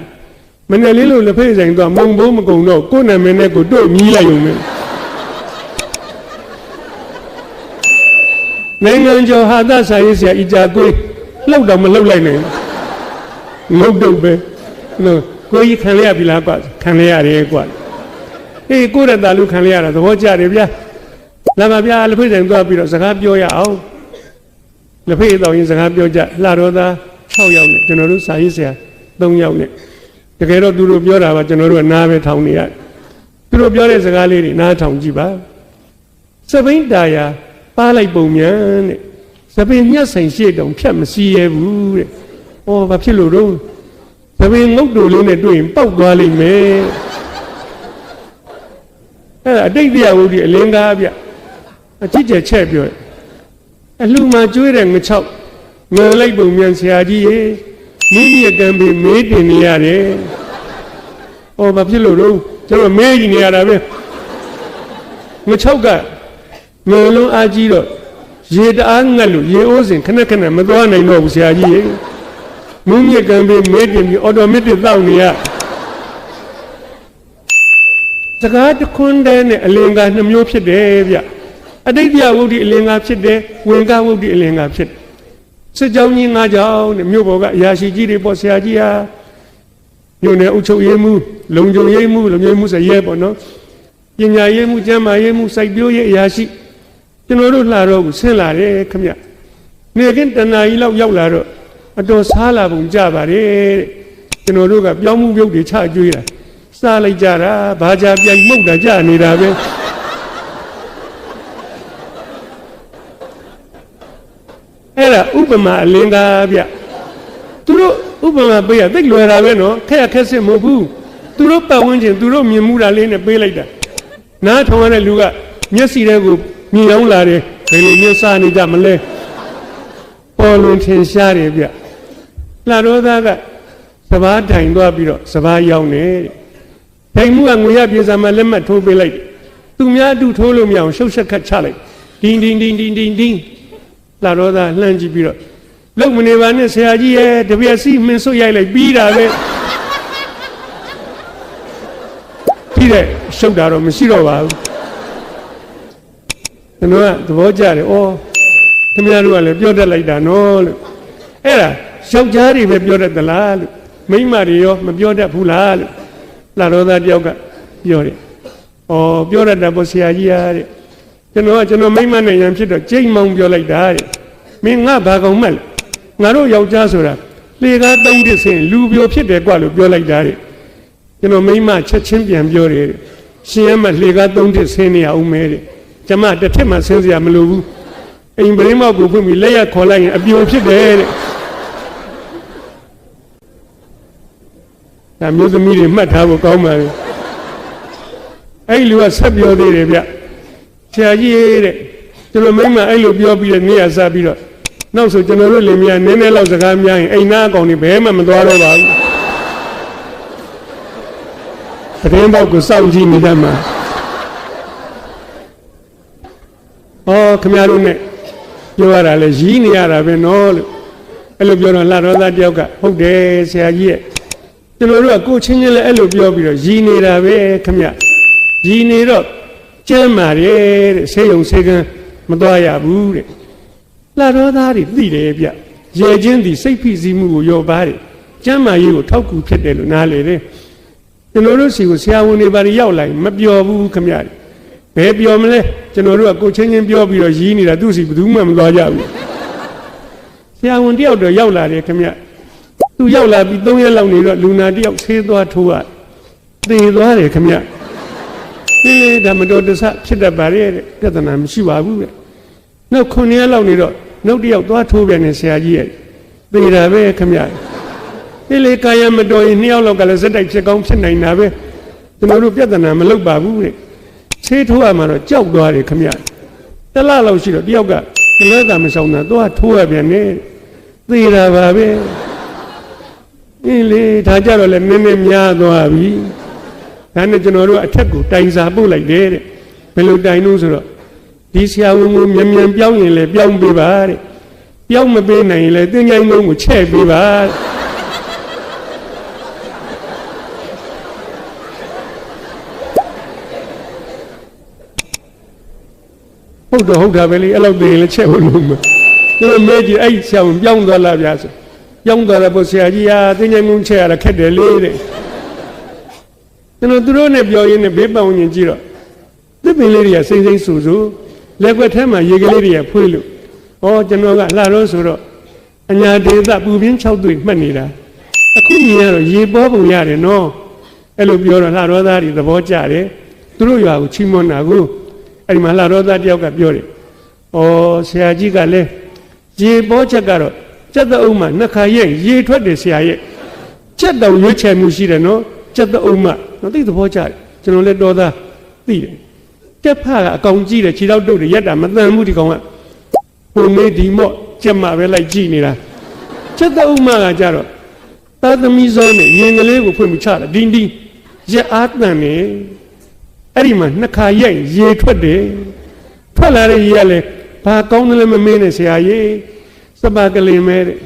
မနေ့လေးလို့လက်ဖေးဆိုင်တော့မုံဘိုးမကုံတော့ကိုယ်နာမည်နဲ့ကိုတို့မြည်လိုက်ုံနဲ့နိုင်ငံကျော်ဟာသစာရေးဆရာဤကြကွေးလှုပ်တော့မလှုပ်လိုက်နိုင်လှုပ်တော့ပဲနော်ကိုကြီးခံရပြီလားကွာခံရရတယ်ကွာအေးကိုရတာလူခံရတာသဘောကျတယ်ဗျာလာပါဗျာလက်ဖေးဆိုင်သွားပြီးတော့စကားပြောရအောင်လက်ဖေးတော်ရင်စကားပြောကြလှတော်သား6ယောက်နဲ့ကျွန်တော်တို့စာရေးဆရာ3ယောက်နဲ့တကယ်တော့သူတို့ပြောတာပါကျွန်တော်တို့ကနားပဲထောင်နေရသူတို့ပြောတဲ့စကားလေးတွေနားထောင်ကြည့်ပါစပိန်တာယာပါလိုက်ပုံမြန်တဲ့စပိန်ညက်ဆိုင်ရှေ့တုံဖြတ်မစီးရဘူးတဲ့ဩဘာဖြစ်လို့တော့စပိန်ငုတ်တူလေးနဲ့တွေ့ရင်ပောက်သွားလိမ့်မယ်အဲ့ဒါအတိတ်တရားဝုဒ္ဓအလင်းကားဗျအကြည့်ကျချက်ပြောအလှမှာကျွေးတဲ့ငချောက်ငယ်လိုက်ပုံမြန်ဆရာကြီးရေမိမိအကံပေးမေးတင်နေရတယ်။ဩဘာဖြစ်လို့တော့ကျွန်တော်မေးကြည့်နေရတာပဲ။ငချောက်ကငယ်လုံးအားကြီးတော့ရေတအားငတ်လို့ရေအိုးစင်ခဏခဏမသွားနိုင်တော့ဘူးဆရာကြီးရေ။မိမိအကံပေးမေးတင်ပြီးအော်တိုမက်တစ်တောက်နေရ။စကားတခွန်းတည်းနဲ့အလင်္ကာ2မျိုးဖြစ်တယ်ဗျ။အတိတ်တရားဝုဒ္ဓအလင်္ကာဖြစ်တယ်ဝင်ကားဝုဒ္ဓအလင်္ကာဖြစ်တယ်စစ်ကြောင်းကြီး9ကြောင်းနဲ့မြို့ပေါ်ကအရာရှိကြီးတွေပေါ့ဆရာကြီးဟာမြို့နယ်အုပ်ချုပ်ရေးမှုလုံခြုံရေးမှုလုံခြုံရေးမှုဆိုရဲပေါ့နော်ပညာရေးမှုကျန်းမာရေးမှုစိုက်ပျိုးရေးအရာရှိကျွန်တော်တို့လှတော့ကိုဆင်းလာတယ်ခင်ဗျနေကင်းတဏှာကြီးလောက်ရောက်လာတော့အတော်စားလာပုံကြပါတယ်တဲ့ကျွန်တော်တို့ကပြောင်းမှုပြုတ်တွေချကျွေးတာစားလိုက်ကြတာဘာကြပြိုင်မှုတ်တာကြနေတာပဲအဲ့ဒါဥပမာအလင်္ကာဗျသူတို့ဥပမာပေးရသိလွယ်တာပဲနော်ခက်ခက်စစ်မဟုတ်ဘူးသူတို့ပတ်ဝန်းကျင်သူတို့မြင်မှုတာလေးနဲ့ပေးလိုက်တာနားထောင်ရတဲ့လူကမျက်စိတွေကိုမြင်အောင်လာတယ်ဘယ်လိုမျိုးစားနေကြမလဲပေါ်လွင်ထင်ရှားတယ်ဗျလှတော်သားကစပားတိုင်သွားပြီးတော့စပားရောက်နေတိုင်မှုကငွေရပြေစာမှာလက်မှတ်ထိုးပေးလိုက်သူများအတူထိုးလို့မရအောင်ရှုပ်ဆက်ခတ်ချလိုက်ဒင်းဒင်းဒင်းဒင်းဒင်းဒင်းလာတော့သာလှမ်းကြည့်ပြီးတော့လုံမနေပါနဲ့ဆရာကြီးရဲ့တပြက်စီမင်းဆွတ်ရိုက်လိုက်ပြီးတာပဲပြီးတဲ့ရှုပ်တာတော့မရှိတော့ပါဘူးကျွန်တော်ကသဘောကျတယ်ဩခင်ဗျားတို့ကလည်းပြောတတ်လိုက်တာနော်လို့အဲ့ဒါယောက်ျားတွေပဲပြောတတ်သလားလို့မိန်းမတွေရောမပြောတတ်ဘူးလားလို့လာတော့သာတယောက်ကပြောတယ်ဩပြောတတ်တာပေါ့ဆရာကြီးရတဲ့ကျွန်တော်မိမ့်မနဲ့ရန်ဖြစ်တော့ကြိတ်မောင်ပြောလိုက်တာတဲ့မင်းငါဘာကောင်မှတ်ငါတို့ယောက်ျားဆိုတာလေကား3တစ်ဆင်းလူပြောဖြစ်တယ်ကွာလို့ပြောလိုက်တာတဲ့ကျွန်တော်မိမ့်မချက်ချင်းပြန်ပြောတယ်ရှင်ရမလေကား3တစ်ဆင်းနေအောင်မဲတဲ့ကျမတစ်ထစ်မှဆင်းစရာမလိုဘူးအိမ်ပရင်းမောက်ကိုဖွင့်ပြီးလက်ရခေါ်လိုက်ရင်အပြိုဖြစ်တယ်တဲ့ဒါမျိုးသမီးတွေမှတ်ထားဖို့ကောင်းပါလေအဲ့လူကဆက်ပြောသေးတယ်ဗျဆရာကြီးတဲ့ကျွန်တော်မိမအဲ့လိုပြောပြီးတဲ့နေရာစားပြီးတော့နောက်ဆိုကျွန်တော်တို့လင်မယားနည်းနည်းလောက်စကားများရင်အိမ်သားအကောင်တွေဘယ်မှမသွားတော့ပါဘူးပရင်းပေါက်ကိုစောင့်ကြည့်နေတတ်မှာခမရတို့နဲ့ပြောရတာလေရီးနေရတာပဲနော်လို့အဲ့လိုပြောတော့လှတော်သားတယောက်ကဟုတ်တယ်ဆရာကြီးရဲ့ကျွန်တော်တို့ကကိုချင်းချင်းလည်းအဲ့လိုပြောပြီးတော့ရီးနေတာပဲခမရရီးနေတော့ကျမ်းမာတယ်တဲ့ဆေးရုံဆေးကန်းမသွားရဘူးတဲ့လှတော်သားတွေသိတယ်ဗျရဲချင်းသည်စိတ်ဖိစီးမှုကိုရောပါတယ်ကျမ်းမာရေးကိုထောက်ကူဖြစ်တယ်လို့နားလေတယ်ကျွန်တော်တို့စီကိုဆရာဝန်တွေပါရောက်လာရင်မပျော်ဘူးခမရဘယ်ပျော်မလဲကျွန်တော်တို့ကကိုချင်းချင်းပြောပြီးတော့ရီးနေတာသူ့စီဘယ်သူမှမသွားကြဘူးဆရာဝန်တယောက်တော့ရောက်လာတယ်ခမရသူရောက်လာပြီး3ရက်လောက်နေတော့လူနာတယောက်ဆေးသွားထိုးရသေသွားတယ်ခမရ လေဒါမတော်တဆဖြစ်တတ်ပါရဲ့ပြဿနာမရှိပါဘူးတဲ့နောက်9ရက်လောက်နေတော့နောက်တစ်ယောက်သွားထိုးပြန်နေဆရာကြီးရဲ့သေတာပဲခမရလေကာယမတော်ရင်2ယောက်လောက်ကလည်းစက်တိုက်ဖြစ်ကောင်းဖြစ်နိုင်တာပဲကျွန်တော်တို့ပြဿနာမလုပ်ပါဘူးတဲ့ဆေးထိုးရမှာတော့ကြောက်သွားတယ်ခမရတလလောက်ရှိတော့တယောက်ကကလေးသာမဆောင်တာသွားထိုးရပြန်နေသေတာပါပဲလေဒါကြတော့လည်းနည်းနည်းများသွားပြီဒါနဲ့ကျွန်တော်တို့အထက်ကိုတိုင်စာပို့လိုက်တယ်တဲ့ဘယ်လိုတိုင်လို့ဆိုတော့ဒီဆရာဝန်ကိုမြန်မြန်ပြောင်းရင်လည်းပြောင်းပေးပါတဲ့ပြောင်းမပေးနိုင်ရင်လည်းသင်္ချိုင်းလုံးကိုချဲ့ပေးပါဟုတ်တာပဲလေအဲ့လောက်သိရင်လည်းချဲ့ဖို့လို့မသူတို့မဲကြီးအဲ့ဆရာဝန်ပြောင်းသွားလားဗျာဆိုပြောင်းသွားတဲ့ပုဆရာကြီးဟာသင်္ချိုင်းလုံးချဲ့ရတာခက်တယ်လေတဲ့ကျွန်တော်သူတို့နဲ့ပြောရင်းနဲ့ဘေးပတ်ဝန်းကျင်ကြည့်တော့သစ်ပင်လေးတွေကစိမ့်စိမ့်ဆူဆူလက်ွက်ထဲမှာရေကလေးတွေကဖွေးလို့ဩကျွန်တော်ကလှတော့ဆိုတော့အညာဒေသပူပြင်း6တွေ့မှတ်နေတာအခုမြင်ရတော့ရေပေါ်ပုံရတယ်နော်အဲ့လိုပြောတော့လှတော့သားတွေသဘောကျတယ်သူတို့ရွာကိုချီးမွမ်းတာကိုအဲ့ဒီမှာလှတော့သားတယောက်ကပြောတယ်ဩဆရာကြီးကလည်းရေပေါ်ချက်ကတော့စက်တအုံမှနှစ်ခါရဲ့ရေထွက်တယ်ဆရာရဲ့ချက်တောင်ရွေးချယ်မှုရှိတယ်နော်စက်တအုံမှနော်သိသဘောကျတယ်ကျွန်တော်လည်းတော်သားသိတယ်ကျက်ဖကအကောင်ကြည့်တယ်ခြေတော့တုတ်တယ်ရက်တာမတန်ဘူးဒီကောင်ကဟိုမေးဒီမော့ကျက်မပဲလိုက်ကြည့်နေတာချက်တအုံမှကကြတော့သာသမီစောနဲ့ရင်ကလေးကိုဖွင့်ပြီးချတာဒင်းဒင်းရက်အားတန်နေအဲ့ဒီမှာနှစ်ခါရိုက်ရေထွက်တယ်ထွက်လာတဲ့ရေကလည်းဘာကောင်းတယ်လဲမမင်းနဲ့ဆရာကြီးစပါကလေးမဲတဲ့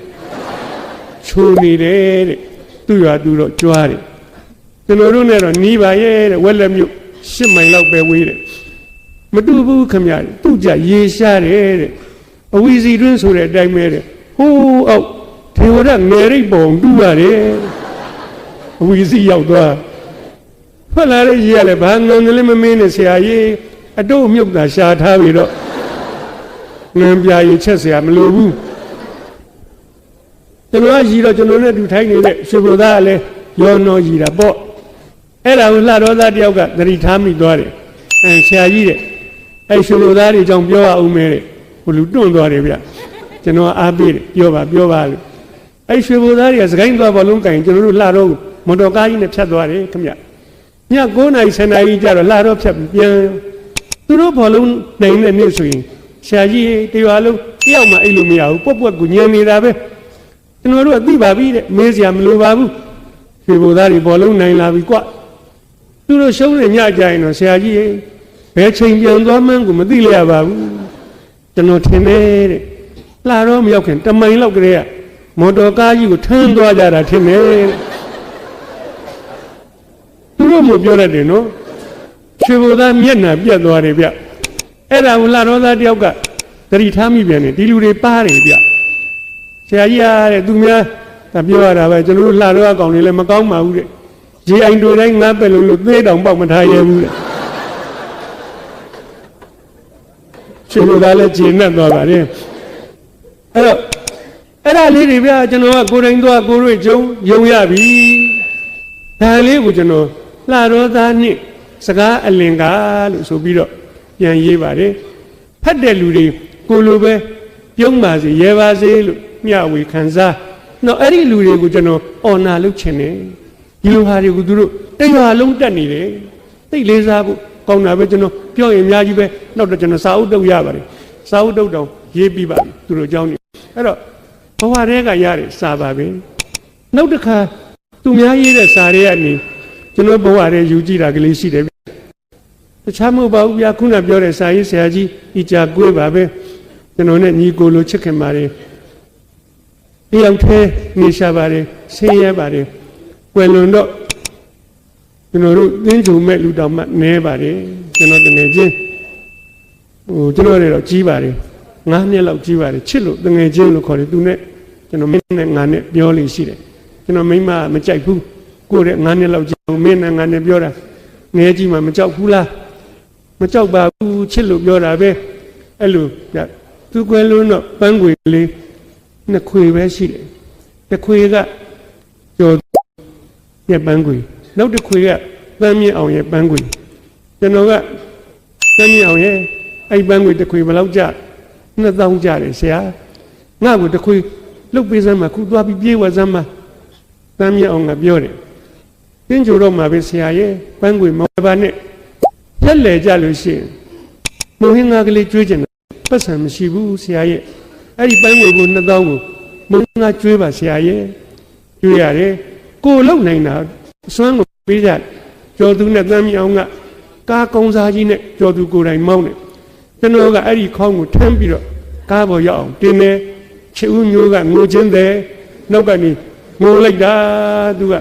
ချိုးနေတယ်တဲ့သူ့ရွာသူတော့ကြွားတယ်ကျွန်တော်တို့နဲ့တော့နီးပါရဲ့တဲ့ဝက်လက်မြို့10 မိုင်လောက်ပဲဝေးတယ်မတူဘူးခမရသူ့ကြရေရှားတယ်တဲ့အဝီစီတွင်းဆိုတဲ့အတိုင်းပဲတဲ့ဟိုးအောက်ထေဝရငယ်ရိပ်ပုံတူရတယ်အဝီစီရောက်သွားထွက်လာတဲ့ရေကလည်းဘာငုံလည်းမမင်းနဲ့ဆရာကြီးအတုတ်မြုပ်တာရှာထားပြီးတော့ငန်းပြာရီချက်ဆရာမလိုဘူးကျွန်တော်ကရီတော့ကျွန်တော်နဲ့တူထိုင်းနေတဲ့ရွှေဘုရားကလည်းရောနော်ရီတာပေါ့အဲ့ဒါကိုလှတော်သားတယောက်ကသတိထားမိသွားတယ်ဆရာကြီးတဲ့အဲ့ရွှေဘုရားတွေအကြောင်းပြောရအောင်မဲတဲ့ဟိုလူတွန့်သွားတယ်ဗျကျွန်တော်အားပေးတယ်ပြောပါလို့အဲ့ရွှေဘုရားတွေကစကိုင်းသွားဘောလုံးကင်ကျွန်တော်တို့လှတော်မော်တော်ကားကြီးနဲ့ဖြတ်သွားတယ်ခင်ဗျည9 နာရီ10 နာရီကျတော့လှတော်ဖြတ်ပြီးပြန်သူတို့ဘောလုံးနိုင်တဲ့နေ့ဆိုရင်ဆရာကြီးတရွာလုံးတယောက်မှအဲ့လိုမရဘူးပွက်ကိုညံနေတာပဲကျွန်တော်တို့ကသိပါပြီတဲ့မေးစရာမလိုပါဘူးရွှေဘုရားတွေဘောလုံးနိုင်လာပြီကွသူတို့ရှုံးနေညကြရင်တော့ဆရာကြီးဘယ်ချိန်ပြန်သွားမှန်းကိုမသိလျက်ပါဘူးကျွန်တော်ထင်တယ်တဲ့လှတော့မရောက်ခင်တမိုင်လောက်ကလေးကမော်တော်ကားကြီးကိုထမ်းသွားကြတာထင်တယ်တဲ့သူတို့မပြောရတယ်နော်ရွှေဘုရားမျက်နှာပြတ်သွားတယ်ဗျအဲ့ဒါကိုလှတော်သားတယောက်ကသတိထားမိပြန်တယ်ဒီလူတွေပါတယ်ဗျဆရာကြီးအားတဲ့သူများဒါပြောရတာပဲကျွန်တော်တို့လှတော်အကောင်တွေလည်းမကောင်းပါဘူးတဲ့ရေအိမ်တို့တိုင်းငါပဲလို့သေးတောင်ပေါက်မထားရဘူးတဲ့ရှင်တို့ကလည်းဂျင်းနဲ့သွားပါလေအဲ့တော့အဲ့ဒါလေးတွေဗျာကျွန်တော်ကကိုယ်တိုင်သွားကိုယ်တို့ယုံရပြီဒါလေးကိုကျွန်တော်လှတော်သားနဲ့စကားအလင်္ကာလို့ဆိုပြီးတော့ပြန်ရေးပါတယ်ဖတ်တဲ့လူတွေကိုလိုပဲပြုံးပါစေရဲပါစေလို့မျှဝေခံစားတော့အဲ့ဒီလူတွေကိုကျွန်တော်အော်နာလုပ်ချင်တယ်ဒီလိုဟာတွေကိုသူတို့တရွာလုံးတက်နေတယ်သိလေးစားဖို့ကောင်းတာပဲကျွန်တော်ပြောရင်အများကြီးပဲနောက်တော့ကျွန်တော်စာအုပ်တုပ်ရပါတယ်စာအုပ်တုပ်တော့ရေးပြီးပါပြီသူတို့အကြောင်းနေအဲ့တော့ဘဝတည်းကရတဲ့စာပါပဲနောက်တစ်ခါသူများရေးတဲ့စာတွေကနေကျွန်တော်ဘဝတည်းယူကြည့်တာကလေးရှိတယ်တခြားမဟုတ်ပါဘူးဗျာခုနပြောတဲ့စာရေးဆရာကြီးဤကြကွေးပါပဲကျွန်တော်နဲ့ညီကိုလိုချစ်ခင်ပါတယ်တယောက်တည်းနေရှာပါတယ်ဆင်းရဲပါတယ်ကွယ်လွန်တော့ကျွန်တော်တို့သင်္ကြန်မဲ့လူတော်မှနဲပါတယ်ကျွန်တော်တငယ်ချင်းကျွန်တော်တွေတော့ကြီးပါတယ်9 နှစ်လောက်ကြီးပါတယ်ချစ်လို့တငယ်ချင်းလို့ခေါ်တယ်သူနဲ့ကျွန်တော်မင်းနဲ့ငါနဲ့ပြောလို့ရှိတယ်ကျွန်တော်မိမမကြိုက်ဘူးကိုယ့်ရဲ့9 နှစ်လောက်ကြီးမင်းနဲ့ငါနဲ့ပြောတာငယ်ကြီးမှမကြောက်ဘူးလားမကြောက်ပါဘူးချစ်လို့ပြောတာပဲအဲ့လိုသူကွယ်လုံးတော့ပန်းခွေလေး2 ခွေပဲရှိတယ်တစ်ခွေကကျော်ရဲ့ပန်းခွေနောက်တစ်ခွေကပန်းမြင့်အောင်ရဲ့ပန်းခွေကျ ကျွန်တော်ကတမ်းမြောင်ရဲ့အဲ့ပန်းငွေတစ်ခွေဘယ်လောက်ကြ2000ကြတယ်ဆရာငါ့ကိုတစ်ခွေလုတ်ပေးစမ်းမှာခုသွားပြီးပြေးဝစမ်းမှာတမ်းမြောင်ကပြောတယ်တင်းကြိုတော့မှာပဲဆရာရဲ့ပန်းငွေမဝယ်ပါနဲ့ရက်လေကြလို့ရှိရင်မုံဟင်းငါကလေးကျွေးကျင်တယ်ပတ်စံမရှိဘူးဆရာရဲ့အဲ့ဒီပန်းငွေကို2000ကိုမုံငါကျွေးပါဆရာရဲ့ကျွေးရတယ်ကိုလုံနိုင်တာစွမ်းကိုပေးကြကျော်သူနဲ့တမ်းမြောင်ကကားကုန်းစားကြီးနဲ့ကျော်သူကိုယ်တိုင်မောင်းတယ်ကျွန်တော်ကအဲ့ဒီခေါင်းကိုထမ်းပြီးတော့ကားပေါ်ရောက်အောင်တင်းနေချစ်ဦးမျိုးကငိုချင်းတယ်နောက်ကနေငိုလိုက်တာသူက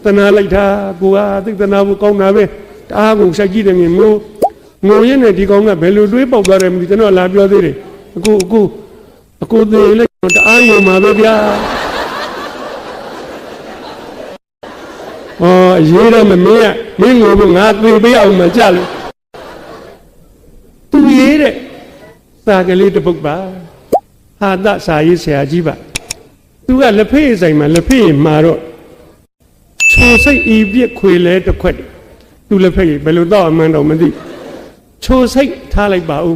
တနာလိုက်တာကိုကသိတနာဘူးကောင်းတာပဲတအားကိုဆက်ကြည့်တယ်ငိုရင်းနဲ့ဒီကောင်ကဘယ်လိုတွေးပေါက်သွားတယ်မသိကျွန်တော်လာပြောသေးတယ်အခုသေးလိုက်တော့တအားငိုမှာပဲဗျာရေးတော့မမင်းကမင်းငိုဖို့ငါသိပေးအောင်မကြလို့သူရေးတဲ့စာကလေးတစ်ပုဒ်ပါဟာသစာရေးဆရာကြီးပါသူကလက်ဖေးဆိုင်မှာလက်ဖေးမှာတော့ချိုစိတ်ဤပြစ်ခွေလဲတစ်ခွက်သူလက်ဖေးဘယ်လိုတော့အမှန်းတော့မသိချိုစိတ်ထားလိုက်ပါဦး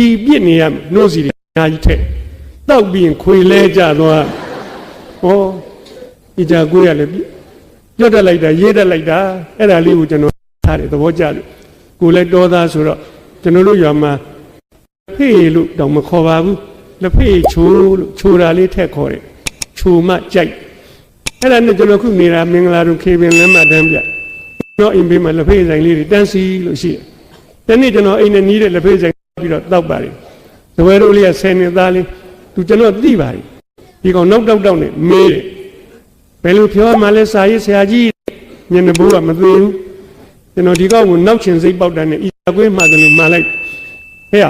ဤပြစ်နေရနှုတ်စီအများကြီးထက်တောက်ပြီးခွေလဲကြသွားဟောဒီကြကိုရလည်းရွတ်တက်လိုက်တာရေးတက်လိုက်တာအဲ့ဒါလေးကိုကျွန်တော်ထားတယ်သဘောကျလို့ကိုလည်းတော်သားဆိုတော့ကျွန်တော်တို့ရွာမှာဖေးလို့တောင်မခေါ်ပါဘူးလက်ဖေးချိုးလို့ချိုးတာလေးထက်ခေါ်တယ်ချိုးမှကြိုက်အဲ့ဒါနဲ့ကျွန်တော်ခုနေတာမင်္ဂလာတို့ခေပင်လမ်းမတန်းပြတော့အိမ်ဘေးမှာလက်ဖေးဆိုင်လေးတွေတန်းစီလို့ရှိတယ်တနေ့ကျွန်တော်အိမ်နဲ့နီးတဲ့လက်ဖေးဆိုင်ပြီးတော့တောက်ပါတယ်ဇဝဲတို့လေးက10နှစ်သားလေးသူကျွန်တော်သိပါတယ်ဒီကောင်နောက်တောက်နဲ့မေးတယ်ဘယ်လိုပြောမှလဲစာရေးဆရာကြီးညနေဘိုးကမသိဘူးကျွန်တော်ဒီကောင်ကိုနောက်ချင်စိတ်ပေါက်တာနဲ့ဤကွေးမှတယ်လို့မှာလိုက်ဟဲ့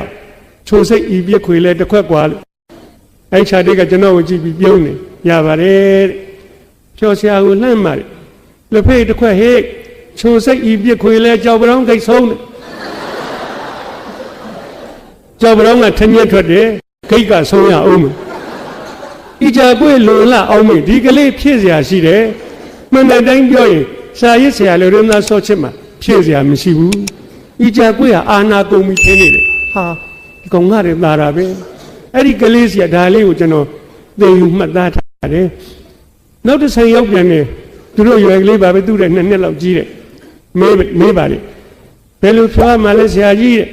ချိုစိတ်ဤပြက်ခွေလဲတစ်ခွက်กว่าလို့အဲ့ခြာတိတ်ကကျွန်တော်ကိုကြည့်ပြီးပြုံးနေရပါတယ်တဲ့ဖြောဆရာကိုလှမ်းပါတယ်လက်ဖေးတစ်ခွက်ဟဲ့ချိုစိတ်ဤပြက်ခွေလဲကြောက်ပရောင်းခိတ်ဆုံးတယ်ကြောက်ပရောင်းကထင်းရက်ထွက်တယ်ခိတ်ကဆုံးရအောင်ဤကြကွေးလုံလအောင်မေဒီကလေးဖြည့်စရာရှိတယ်မှန်တဲ့တိုင်းပြောရင်စာရေးဆရာလူရင်းသားဆော့ချစ်မှာဖြည့်စရာမရှိဘူးဤကြကွေးဟာအာနာကုန်ပြီးထင်းနေတယ်ဟာဒီကောင်ငါတွေသာတာပဲအဲ့ဒီကလေးစီကဒါလေးကိုကျွန်တော်သင်ယူမှတ်သားထားတယ်နောက်တစ်ဆိုင်ရောက်ပြန်နေသူတို့ရွယ်ကလေးပါပဲသူ့တဲ့2နှစ်လောက်ကြီးတယ်မေးပါလေဘယ်လိုဖြောမှလဲဆရာကြီးတဲ့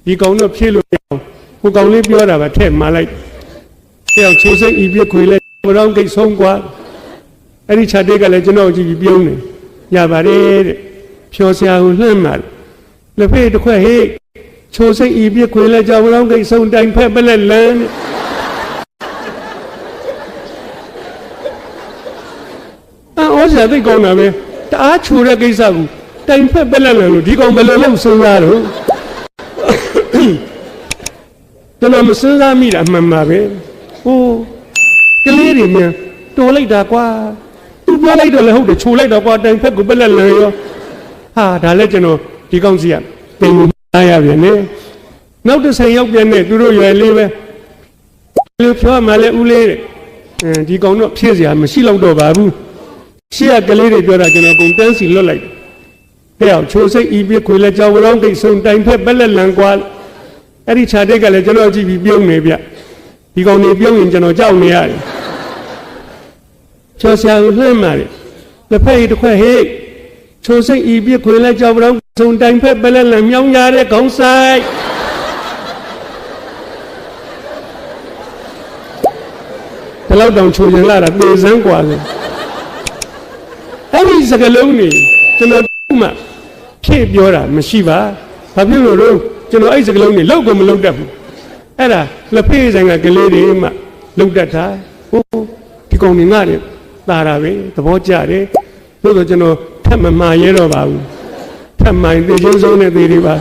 ဒီကောင်တော့ဖြည့်လို့ဟိုကောင်လေးပြောတာပါထည့်မှလိုက်တဲ့အောင်ချိုးစိတ်ဤပြခွေလဲဘရောင်းကိတ်ဆုံးกว่าအဲ့ဒီခြာတိတ်ကလည်းကျွန်တော်ကြည့်ပြီးပြုံးနေရပါတယ်တဲ့ဖြောဆရာကိုလှမ်းပါလက်ဖေးတစ်ခွက်ဟေးချိုးစိတ်ဤပြခွေလဲကြောင်ဘရောင်းကိတ်ဆုံးတိုင်ဖက်ပလက်လန်းအော်ဆရာသိကောင်းတာပဲတအားချိုးတဲ့ကိစ္စကိုတိုင်ဖက်ပလက်လန်းလို့ဒီကောင်ဘယ်လိုလုပ်ဆုံးရတော့ကျွန်တော်မစဉ်းစားမိတာအမှန်ပါပဲဟိုကလေးတွေမြန်တော်လိုက်တာကွာသူပြောလိုက်တော့လည်းဟုတ်တယ်ချိုလိုက်တော့ကွာတိုင်ဖက်ကိုပက်လက်လန်ရောဟာဒါလည်းကျွန်တော်ဒီကောင်းစီကတင်လာရပြန်နေနောက်တစ်ဆိုင်ရောက်ပြန်နေသူတို့ရွယ်လေးပဲလူပြောမှလည်းဦးလေးဒီကောင်တော့ဖြည့်စရာမရှိတော့တော့ပါဘူးရှေ့ကကလေးတွေပြောတာကျွန်တော်ကုန်တန်းစီလွတ်လိုက်တဲ့အောင်ချိုစိတ်ဤပြခွေလဲကြောင်ဝရောင်းတိတ်ဆုံးတိုင်ဖက်ပက်လက်လန်ကွာအဲ့ဒီခြာတိတ်ကလည်းကျွန်တော်ကြည့်ပြီးပြုံးနေဗျဒီကောင်နေပြုံးရင်ကျွန်တော်ကြောက်နေရတယ်ချောဆရာကိုလှမ်းပါတယ်တစ်ဖက်တစ်ခွက်ဟေးချိုစိတ်ဤပြခွေလဲကြောင်ဝရောင်းဆုံးတိုင်ဖက်ပက်လက်လန်မြောင်းရတဲ့ခေါင်းဆိုင်ဘယ်တော့တောင်ချိုရင်လာတာပေစမ်းกว่าလေအဲ့ဒီစကလုံးနေကျွန်တော်မှဖြည့်ပြောတာမရှိပါဘာဖြစ်လို့တော့ကျွန်တော်အဲ့စကလုံးနေလောက်ကိုမလောက်တတ်ဘူးအဲ့ဒါလက်ဖေးဆိုင်ကကလေးတွေမှလောက်တတ်တာဟိုဒီကောင်နေငါတွေသာတာပဲသဘောကျတယ်လို့ဆိုကျွန်တော်ထပ်မမှားရဲတော့ပါဘူးထပ်မှန်သိချင်းဆုံးတဲ့သေးတွေပါ